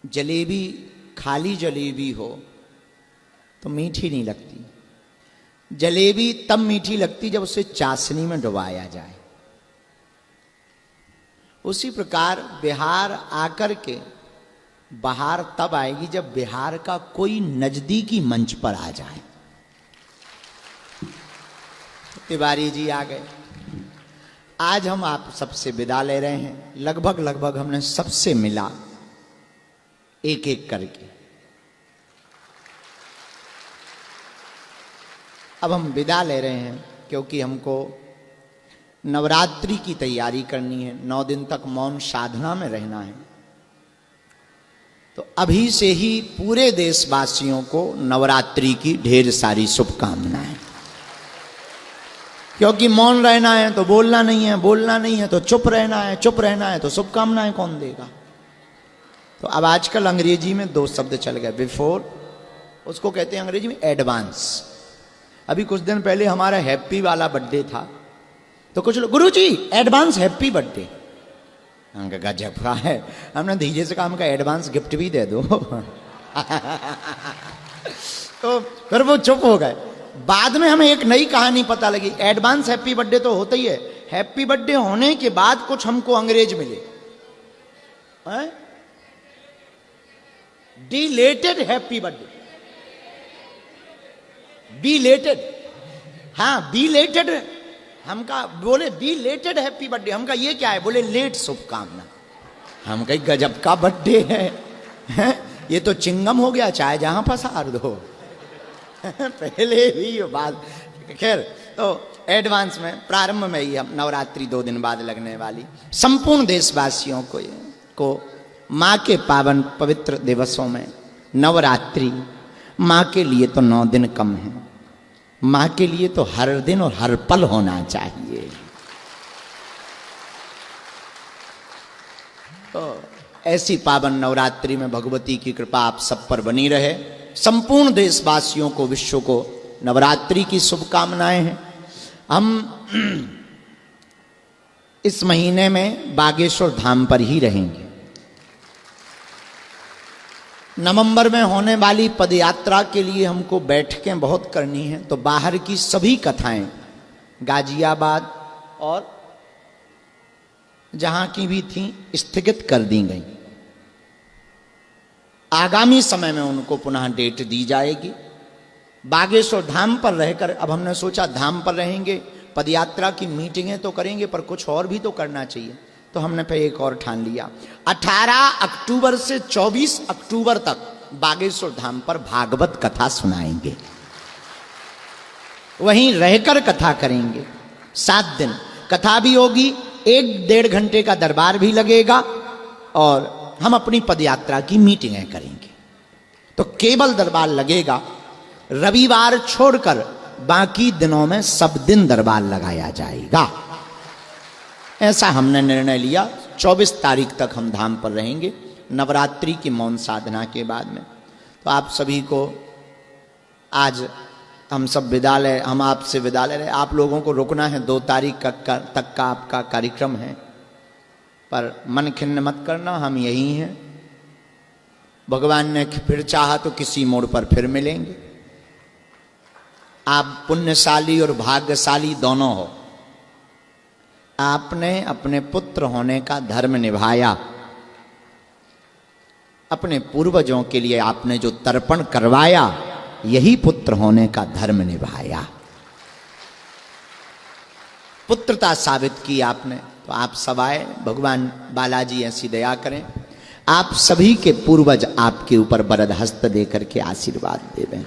जलेबी खाली जलेबी हो तो मीठी नहीं लगती। जलेबी तब मीठी लगती जब उसे चाशनी में डुबाया जाए। उसी प्रकार बिहार आकर के बहार तब आएगी जब बिहार का कोई नजदीकी मंच पर आ जाए। तिवारी जी आ गए। आज हम आप सबसे विदा ले रहे हैं। लगभग हमने सबसे मिला एक एक करके। अब हम विदा ले रहे हैं क्योंकि हमको नवरात्रि की तैयारी करनी है। 9 दिन तक मौन साधना में रहना है। तो अभी से ही पूरे देशवासियों को नवरात्रि की ढेर सारी शुभकामनाएं। क्योंकि मौन रहना है तो बोलना नहीं है, बोलना नहीं है तो चुप रहना है, चुप रहना है तो शुभकामनाएं कौन देगा। तो अब आजकल अंग्रेजी में 2 शब्द चल गए। बिफोर, उसको कहते हैं अंग्रेजी में एडवांस। अभी कुछ दिन पहले हमारा हैप्पी वाला बर्थडे था तो कुछ लोग, गुरुजी एडवांस हैप्पी बर्थडे। हमका गजब का है। हमने धीरे से कहा, हमका एडवांस गिफ्ट भी दे दो। तो फिर वो चुप हो गए। बाद में हमें एक नई कहानी पता लगी। एडवांस हैप्पी बर्थडे तो होता ही है, हैप्पी बर्थडे होने के बाद कुछ हमको अंग्रेज मिले, डिलेटेड हैप्पी बर्थडे। बिलेटेड, हाँ बिलेटेड। हमका बोले बिलेटेड हैप्पी बर्थडे। हमका ये क्या है? बोले लेट शुभकामना। हम कहीं गजब का बर्थडे है, ये तो चिंगम हो गया, चाहे जहां पसार दो। पहले ही बात। खैर, तो एडवांस में प्रारंभ में ही हम नवरात्रि 2 दिन बाद लगने वाली संपूर्ण देशवासियों को माँ के पावन पवित्र दिवसों में नवरात्रि माँ के लिए तो 9 दिन कम है। माँ के लिए तो हर दिन और हर पल होना चाहिए। तो ऐसी पावन नवरात्रि में भगवती की कृपा आप सब पर बनी रहे। संपूर्ण देशवासियों को, विश्व को नवरात्रि की शुभकामनाएं हैं। हम इस महीने में बागेश्वर धाम पर ही रहेंगे। नवंबर में होने वाली पदयात्रा के लिए हमको बैठकें बहुत करनी है, तो बाहर की सभी कथाएं गाजियाबाद और जहां की भी थी स्थगित कर दी गई। आगामी समय में उनको पुनः डेट दी जाएगी। बागेश्वर धाम पर रहकर अब हमने सोचा धाम पर रहेंगे, पदयात्रा की मीटिंगें तो करेंगे पर कुछ और भी तो करना चाहिए। तो हमने फिर एक और ठान लिया, 18 अक्टूबर से 24 अक्टूबर तक बागेश्वर धाम पर भागवत कथा सुनाएंगे। वहीं रहकर कथा करेंगे। 7 दिन कथा भी होगी, 1-1.5 घंटे का दरबार भी लगेगा और हम अपनी पदयात्रा की मीटिंगें करेंगे। तो केवल दरबार लगेगा, रविवार छोड़कर बाकी दिनों में सब दिन दरबार लगाया जाएगा। ऐसा हमने निर्णय लिया। 24 तारीख तक हम धाम पर रहेंगे नवरात्रि की मौन साधना के बाद में। तो आप सभी को आज हम सब विद्यालय, हम आपसे विदा ले रहे। आप लोगों को रुकना है, 2 तारीख तक का आपका कार्यक्रम है, पर मन खिन्न मत करना, हम यही हैं। भगवान ने फिर चाहा तो किसी मोड़ पर फिर मिलेंगे। आप पुण्यशाली और भाग्यशाली दोनों हो। आपने अपने पुत्र होने का धर्म निभाया। अपने पूर्वजों के लिए आपने जो तर्पण करवाया, यही पुत्र होने का धर्म निभाया। पुत्रता साबित की आपने। तो आप सब आए, भगवान बालाजी ऐसी दया करें, आप सभी के पूर्वज आपके ऊपर वरद हस्त देकर के आशीर्वाद देवें।